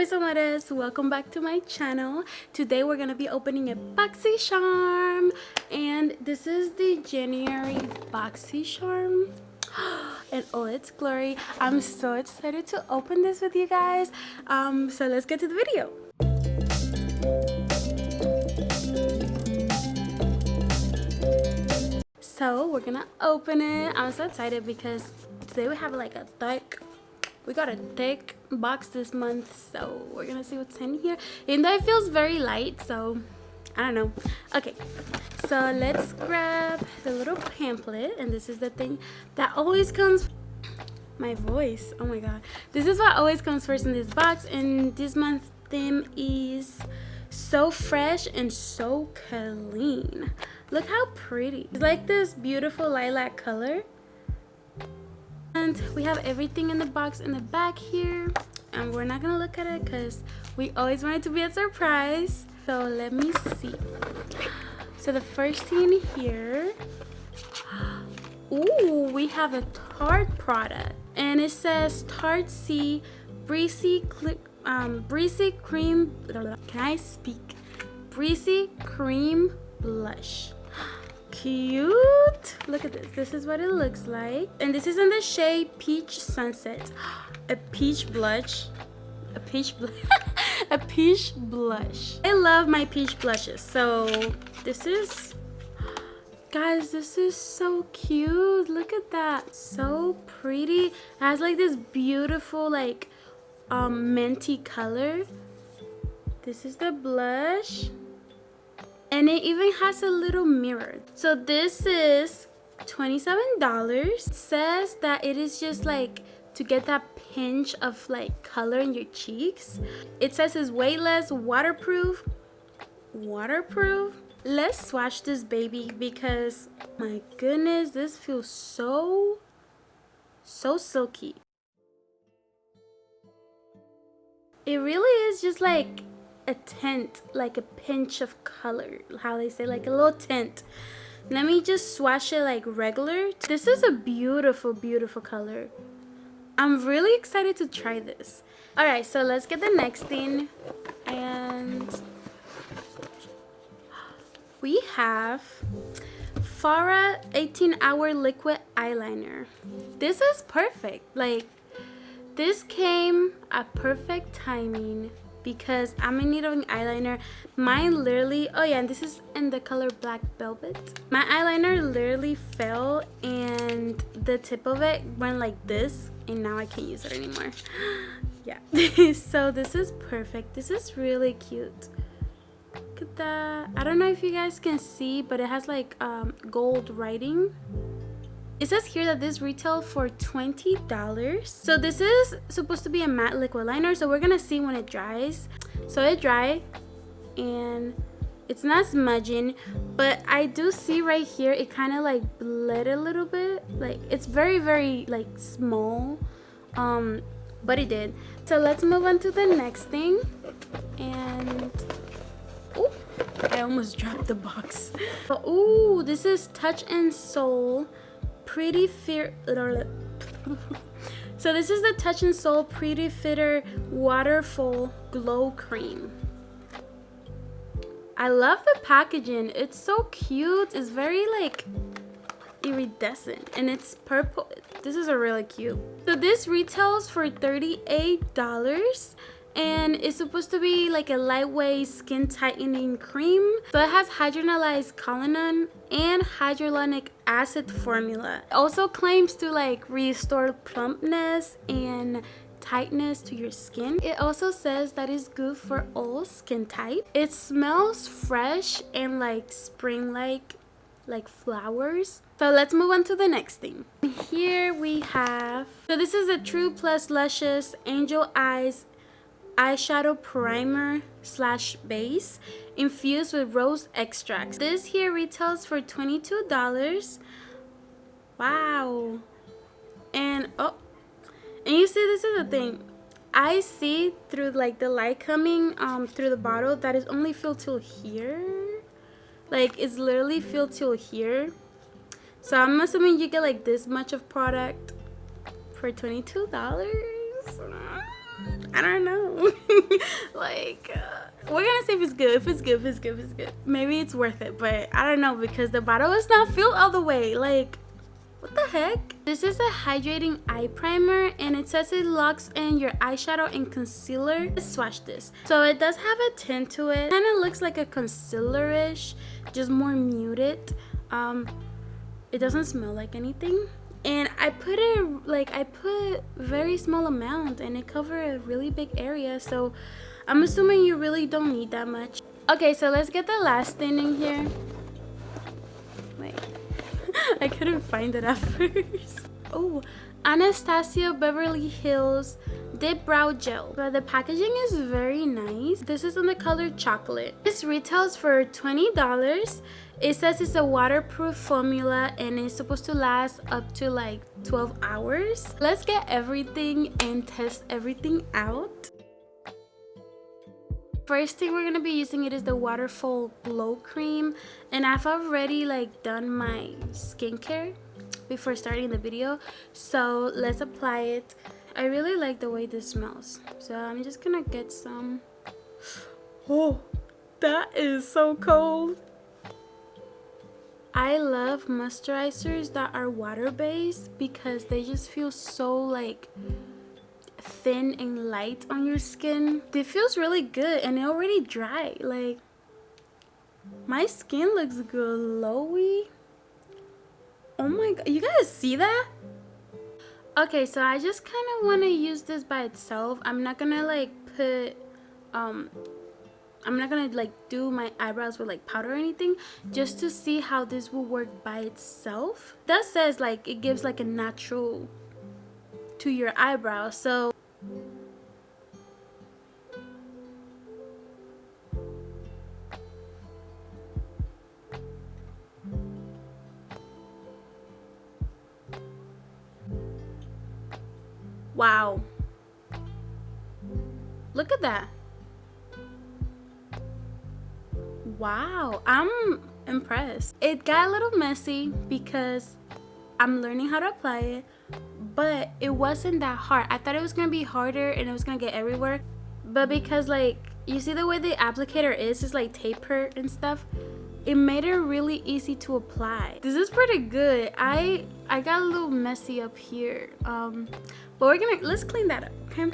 mis amores, welcome back to my channel. Today we're gonna be opening a Boxycharm, and this is the January Boxycharm. And oh, it's glory. I'm so excited to open this with you guys. So let's get to the video. So we're gonna open it. I'm so excited because today we have like a thick box this month, so we're gonna see what's in here. And that feels very light, so I don't know. Okay, so let's grab the little pamphlet, and this is the thing that always comes. My voice, oh my god, this is what always comes first in this box. And this month theme is so fresh and so clean. Look how pretty. It's like this beautiful lilac color. And we have everything in the box in the back here, and we're not gonna look at it because we always want it to be a surprise. So let me see. So the first thing here, ooh, we have a Tarte product, and it says Tarte C Breezy Cream. Can I speak? Breezy Cream Blush. Cute. Look at this. This is what it looks like, and this is in the shade Peach Sunset. A peach blush. A peach blush. I love my peach blushes. So this is, guys, this is so cute. Look at that. So pretty. It has like this beautiful like minty color. This is the blush. And it even has a little mirror. So this is $27. It says that it is just like to get that pinch of like color in your cheeks. It says it's weightless, waterproof. Let's swatch this baby because my goodness, this feels so silky. It really is just like a tint, like a pinch of color, how they say, like a little tint. Let me just swatch it like regular. This is a beautiful color. I'm really excited to try this. All right, so let's get the next thing, and we have Farah 18-hour liquid eyeliner. This is perfect. Like, this came at perfect timing because I'm in need of an eyeliner. Mine literally, oh yeah, and this is in the color Black Velvet. My eyeliner literally fell, and the tip of it went like this, and now I can't use it anymore. Yeah. So this is perfect. This is really cute. Look at that. I don't know if you guys can see, but it has like gold writing. It says here that this retails for $20. So this is supposed to be a matte liquid liner, so we're gonna see when it dries. So it dried, and it's not smudging, but I do see right here it kind of like bled a little bit. Like, it's very like small, but it did. So let's move on to the next thing. And ooh, I almost dropped the box. But ooh, this is Touch and Soul Pretty Fit. So this is the Touch and Soul Pretty Fitter Waterfall Glow Cream. I love the packaging. It's so cute. It's very like iridescent, and it's purple. This is a really cute. So this retails for $38, and it's supposed to be like a lightweight skin tightening cream. So it has hydrolyzed collagen and hyaluronic acid formula. It also claims to like restore plumpness and tightness to your skin. It also says that it's good for all skin type. It smells fresh and like spring-like, like flowers. So let's move on to the next thing. Here we have, so this is a True Plus Luscious Angel Eyes eyeshadow primer / base infused with rose extracts. This here retails for $22. Wow. And oh, and you see, this is the thing, I see through like the light coming through the bottle that is only filled till here. Like, it's literally filled till here. So I'm assuming you get like this much of product for $22. I don't know. Like, we're gonna see if it's good. If it's good, if it's good, if it's good. Maybe it's worth it, but I don't know because the bottle is not filled all the way. Like, what the heck? This is a hydrating eye primer and it says it locks in your eyeshadow and concealer. Let's swatch this. So it does have a tint to it. Kind of looks like a concealer-ish, just more muted. It doesn't smell like anything. And I put very small amount and it covered a really big area. So I'm assuming you really don't need that much. Okay, so let's get the last thing in here. Wait. I couldn't find it at first. Oh, Anastasia Beverly Hills Dip Brow Gel. But the packaging is very nice. This is in the color chocolate. This retails for $20. It says it's a waterproof formula and it's supposed to last up to like 12 hours. Let's get everything and test everything out. First thing we're gonna be using it is the Waterfall Glow Cream, and I've already like done my skincare before starting the video, so let's apply it. I really like the way this smells, so I'm just gonna get some. Oh, that is so cold. I love moisturizers that are water-based because they just feel so like thin and light on your skin. It feels really good and it already dry. Like, my skin looks glowy. Oh my god, you guys see that? Okay, so I just kind of want to use this by itself. I'm not gonna like put I'm not gonna like do my eyebrows with like powder or anything, just to see how this will work by itself. That says like it gives like a natural to your eyebrows. So wow, look at that. Wow, I'm impressed. It got a little messy because I'm learning how to apply it, but it wasn't that hard. I thought it was gonna be harder and it was gonna get everywhere, but because like you see the way the applicator is like tapered and stuff, it made it really easy to apply. This is pretty good. I got a little messy up here, but let's clean that up, okay?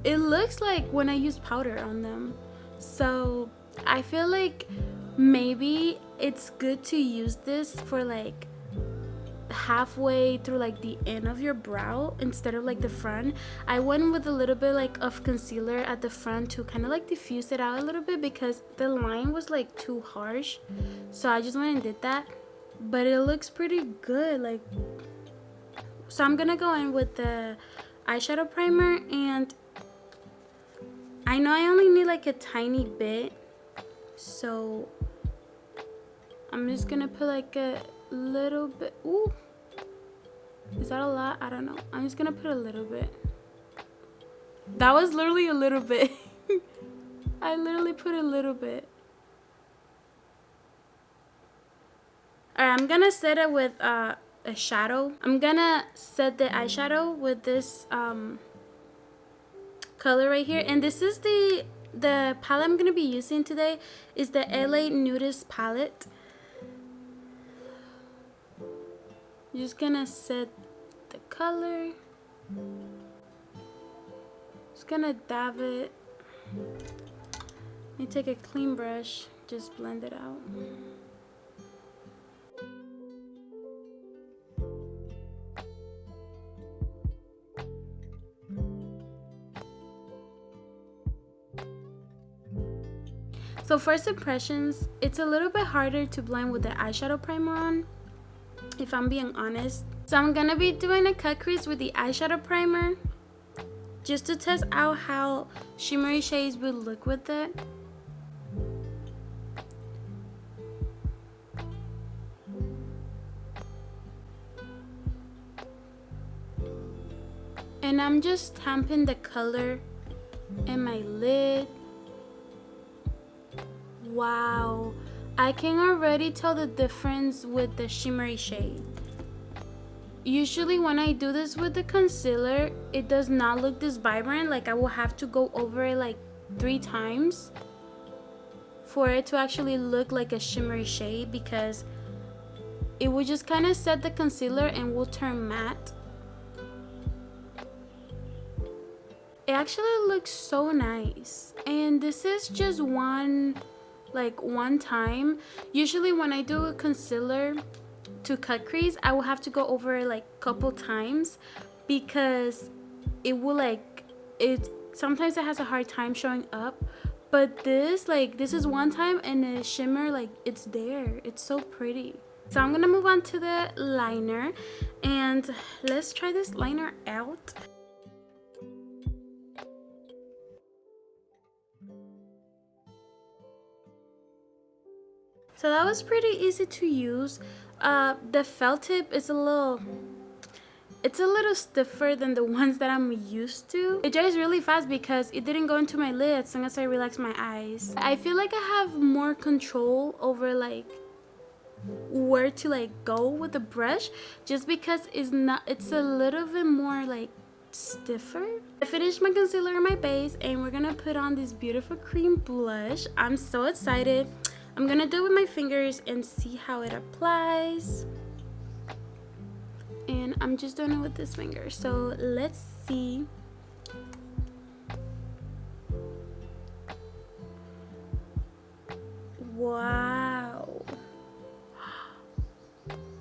It looks like when I use powder on them, so I feel like maybe it's good to use this for like halfway through like the end of your brow instead of like the front. I went with a little bit like of concealer at the front to kind of like diffuse it out a little bit because the line was like too harsh, so I just went and did that. But it looks pretty good. Like, so I'm gonna go in with the eyeshadow primer, and I know I only need like a tiny bit, so I'm just gonna put like a little bit. Ooh, is that a lot? I don't know. I'm just gonna put a little bit. That was literally a little bit. I literally put a little bit. Alright, I'm gonna set it with a shadow. I'm gonna set the eyeshadow with this color right here, and this is the palette I'm gonna be using today is the LA Nudist palette. Just gonna set the color. Just gonna dab it. Let me take a clean brush, just blend it out. So first impressions, it's a little bit harder to blend with the eyeshadow primer on, if I'm being honest. So I'm gonna be doing a cut crease with the eyeshadow primer just to test out how shimmery shades would look with it. And I'm just tamping the color in my lid. Wow, I can already tell the difference with the shimmery shade. Usually when I do this with the concealer, it does not look this vibrant. Like I will have to go over it like 3 times for it to actually look like a shimmery shade, because it will just kind of set the concealer and will turn matte. It actually looks so nice, and this is just one time. Usually when I do a concealer to cut crease, I will have to go over it like a couple times, because it will sometimes it has a hard time showing up. But this is one time, and the shimmer, like, it's there. It's so pretty. So I'm gonna move on to the liner, and let's try this liner out. So that was pretty easy to use. The felt tip is a little stiffer than the ones that I'm used to. It dries really fast because it didn't go into my lid as soon as I relaxed my eyes. I feel like I have more control over like where to like go with the brush, just because it's a little bit more like stiffer. I finished my concealer and my base, and we're gonna put on this beautiful cream blush. I'm so excited. I'm gonna do it with my fingers and see how it applies. And I'm just doing it with this finger. So let's see. Wow.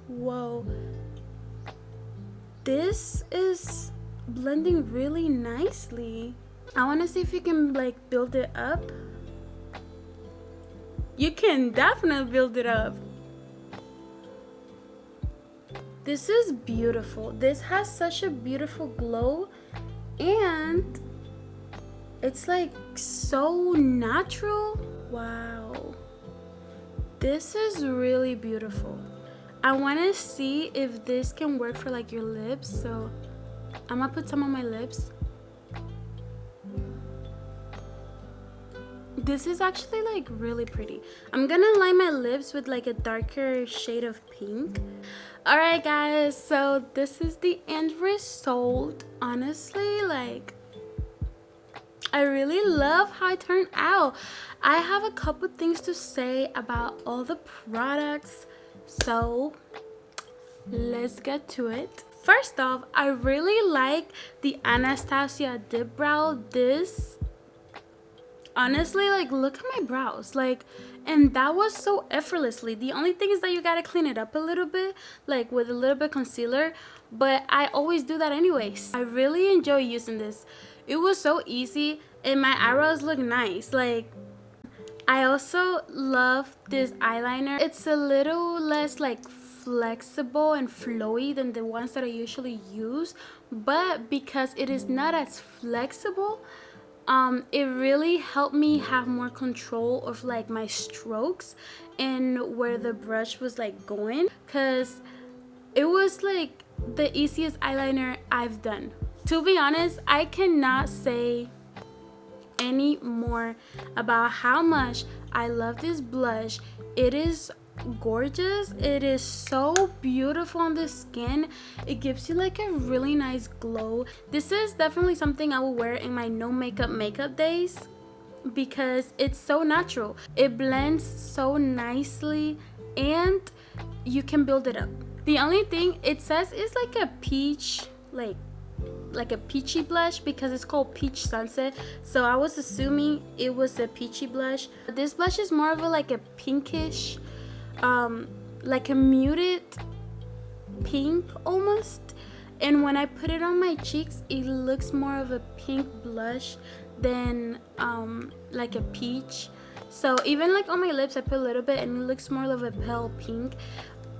Whoa. This is blending really nicely. I want to see if you can like build it up. You can definitely build it up. This is beautiful. This has such a beautiful glow, and it's like so natural. Wow. This is really beautiful. I want to see if this can work for like your lips, so I'm gonna put some on my lips. This is actually like really pretty. I'm gonna line my lips with like a darker shade of pink. Alright guys, so this is the end result. Honestly, like, I really love how it turned out. I have a couple things to say about all the products, so let's get to it. First off, I really like the Anastasia Dip Brow. This, honestly, like, look at my brows, like, and that was so effortlessly. The only thing is that you gotta clean it up a little bit, like with a little bit of concealer, but I always do that anyways. I really enjoy using this. It was so easy, and my eyebrows look nice. Like, I also love this eyeliner. It's a little less like flexible and flowy than the ones that I usually use, but because it is not as flexible, it really helped me have more control of like my strokes and where the brush was like going, because it was like the easiest eyeliner I've done. To be honest, I cannot say any more about how much I love this blush. It is gorgeous. It is so beautiful on the skin. It gives you like a really nice glow. This is definitely something I will wear in my no makeup days because it's so natural. It blends so nicely and you can build it up. The only thing it says is like a peach, like a peachy blush, because it's called Peach Sunset, so I was assuming it was a peachy blush. This blush is more of a like a pinkish, like a muted pink almost, and when I put it on my cheeks it looks more of a pink blush than like a peach. So even like on my lips I put a little bit and it looks more of a pale pink.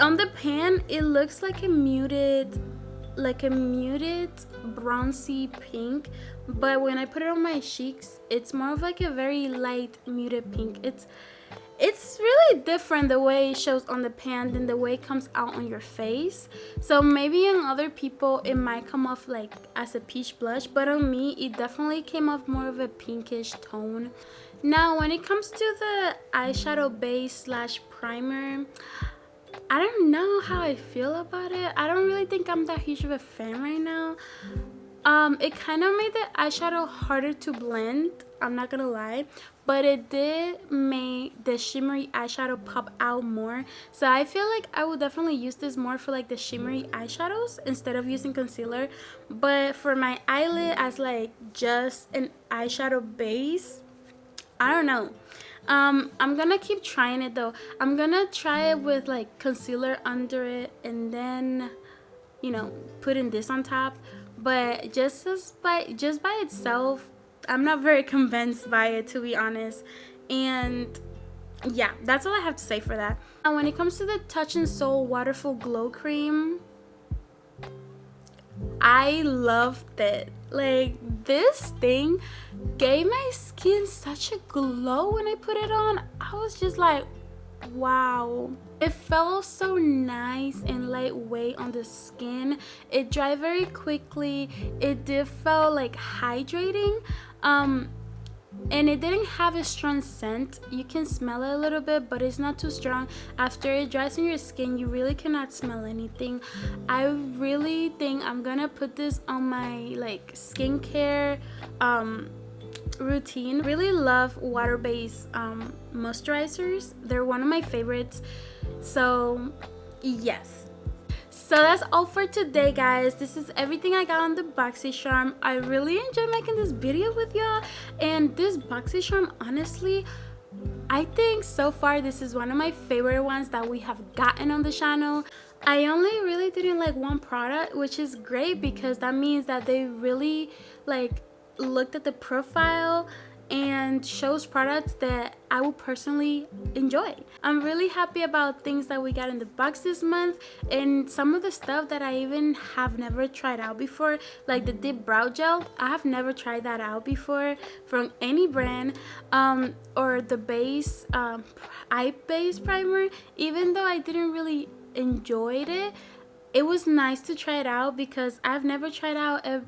On the pan it looks like a muted bronzy pink, but when I put it on my cheeks it's more of like a very light muted pink. It's really different the way it shows on the pan than the way it comes out on your face. So maybe in other people it might come off like as a peach blush, but on me it definitely came off more of a pinkish tone. Now when it comes to the eyeshadow base slash primer, I don't know how I feel about it. I don't really think I'm that huge of a fan right now. It kind of made the eyeshadow harder to blend, I'm not gonna lie, but it did make the shimmery eyeshadow pop out more. So I feel like I will definitely use this more for like the shimmery eyeshadows instead of using concealer. But for my eyelid as like just an eyeshadow base, I don't know. I'm gonna keep trying it though. I'm gonna try it with like concealer under it and then, you know, putting this on top. But just by itself, I'm not very convinced by it, to be honest. And yeah, that's all I have to say for that. And when it comes to the Touch and Soul Waterful Glow Cream, I loved it. Like, this thing gave my skin such a glow when I put it on. I was just like, wow. It felt so nice and lightweight on the skin. It dried very quickly. It did feel like hydrating. And it didn't have a strong scent. You can smell it a little bit, but it's not too strong. After it dries on your skin, you really cannot smell anything. I really think I'm gonna put this on my like skincare routine. Really love water-based moisturizers. They're one of my favorites. So yes. So that's all for today, guys. This is everything I got on the Boxycharm. I really enjoyed making this video with y'all. And this Boxycharm, honestly, I think so far this is one of my favorite ones that we have gotten on the channel. I only really didn't like one product, which is great because that means that they really like looked at the profile and shows products that I will personally enjoy. I'm really happy about things that we got in the box this month, and some of the stuff that I even have never tried out before, like the Dip Brow Gel. I have never tried that out before from any brand, or the base eye base primer. Even though I didn't really enjoy it, it was nice to try it out because I've never tried out a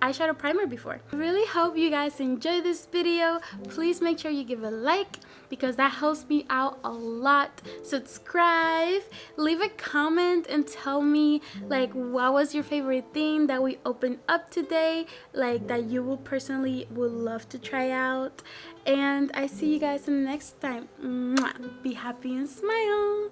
eyeshadow primer before. I really hope you guys enjoyed this video. Please make sure you give a like because that helps me out a lot. Subscribe, leave a comment and tell me like what was your favorite thing that we opened up today, like that you will personally would love to try out. And I see you guys in the next time. Mwah. Be happy and smile.